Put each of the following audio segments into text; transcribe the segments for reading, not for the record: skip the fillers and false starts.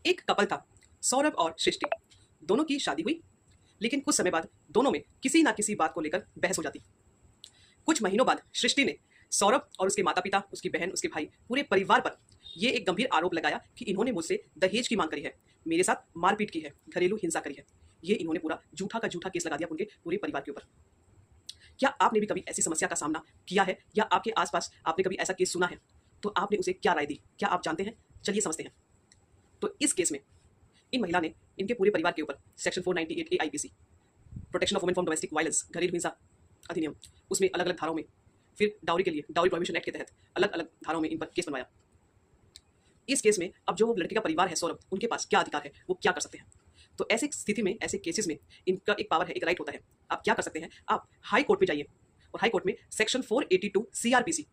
एक कपल था, सौरभ और सृष्टि। दोनों की शादी हुई, लेकिन कुछ समय बाद दोनों में किसी ना किसी बात को लेकर बहस हो जाती। कुछ महीनों बाद सृष्टि ने सौरभ और उसके माता पिता, उसकी बहन, उसके भाई, पूरे परिवार पर ये एक गंभीर आरोप लगाया कि इन्होंने मुझसे दहेज की मांग करी है, मेरे साथ मारपीट की है, घरेलू हिंसा करी है। ये इन्होंने पूरा झूठा का झूठा केस लगा दिया उनके पूरे परिवार के ऊपर। क्या आपने भी कभी ऐसी समस्या का सामना किया है या आपके आसपास आपने कभी ऐसा केस सुना है? तो आपने उसे क्या राय दी? क्या आप जानते हैं? चलिए समझते हैं। तो इस केस में इन महिला ने इनके पूरे परिवार के ऊपर section 498 A IPC, protection of women from domestic violence, घरेलू हिंसा अधिनियम, उसमें अलग अलग धाराओं में, फिर डाउरी के लिए डाउरी प्रोहिबिशन एक्ट के तहत अलग अलग धाराओं में इन पर केस बनवाया। इस केस में अब जो लड़के का परिवार है सौरभ, उनके पास क्या अधिकार है, वो क्या कर सकते हैं? तो ऐसी स्थिति में, ऐसे केसेस में इनका एक पावर है, एक राइट होता है। आप क्या कर सकते हैं? आप हाई कोर्ट में जाइए और हाई कोर्ट में सेक्शन 482 सीआरपीसी,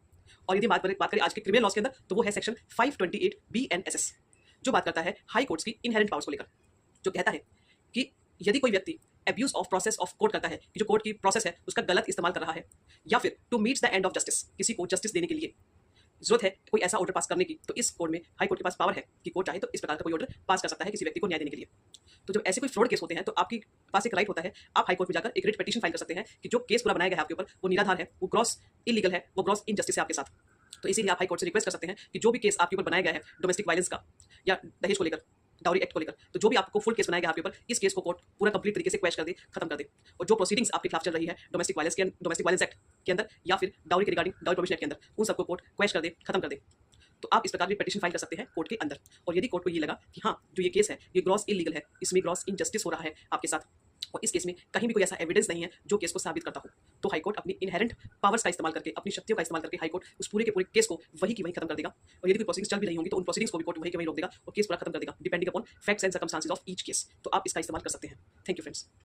और यदि बात करें आज के क्रिमिनल लॉज के अंदर, तो वो है सेक्शन 528 बीएनएसएस, जो बात करता है हाई कोर्ट्स की इनहेरेंट पावर्स को लेकर, जो कहता है कि यदि कोई व्यक्ति abuse of process of court करता है, कि जो कोर्ट की प्रोसेस है उसका गलत इस्तेमाल कर रहा है, या फिर to meet the end of justice, किसी को जस्टिस देने के लिए जरूरत है कोई ऐसा ऑर्डर पास करने की, तो इस कोर्ट में हाई कोर्ट के पास पावर है कि कोर्ट चाहे तो इस प्रकार का कोई ऑर्डर पास कर सकता है किसी व्यक्ति को न्याय देने के लिए। तो जब ऐसे कोई फ्रॉड केस होते हैं तो आपके पास एक राइट होता है, आप हाई कोर्ट में जाकर एक रिट पिटीशन फाइल कर सकते हैं कि जो केस पूरा बनाया गया है आपके ऊपर वो निराधार है, वो ग्रॉस इलीगल है, वो ग्रॉस इनजस्टिस है आपके साथ। तो इसीलिए आप हाई कोर्ट से रिक्वेस्ट कर सकते हैं कि जो भी केस आपके ऊपर बनाया गया है डोमेस्टिक वायलेंस का या दहेज को लेकर, डाउरी एक्ट को लेकर, तो जो भी आपको फुल केस बनाया गया आपके ऊपर, इस केस को कोर्ट पूरा कंप्लीट तरीके से क्वैश कर दे, खत्म कर दे। और जो प्रोसीडिंग्स आपके खिलाफ चल रही है डोमेस्टिक वायलेंस एक्ट के अंदर या फिर डाउरी के रिगार्डिंग डाउरी प्रोहिबिशन एक्ट के अंदर, उन सबको कोर्ट क्वैश कर दे, खत्म कर दे। तो आप इस प्रकार की पिटीशन फाइल कर सकते हैं कोर्ट के अंदर। और यदि कोर्ट को ये लगा कि हाँ जो ये केस है ये ग्रॉस इलीगल है, इसमें ग्रॉस इनजस्टिस हो रहा है आपके साथ, और इस केस में कहीं भी कोई ऐसा एविडेंस नहीं है जो केस को साबित करता हो, तो हाईकोर्ट अपनी इनहेरेंट पावर्स का इस्तेमाल करके, अपनी शक्तियों का इस्तेमाल करके हाईकोर्ट उस पूरे के पूरे केस को वही की वही खत्म कर देगा। और यदि कोई प्रोसीडिंग्स चल भी रही होंगी तो उन प्रोसीडिंग्स को भी कोर्ट वही के वही रोक देगा और केस पूरा खत्म कर देगा, depending upon facts and circumstances of each case. तो आप इसका इस्तेमाल कर सकते हैं। Thank you friends.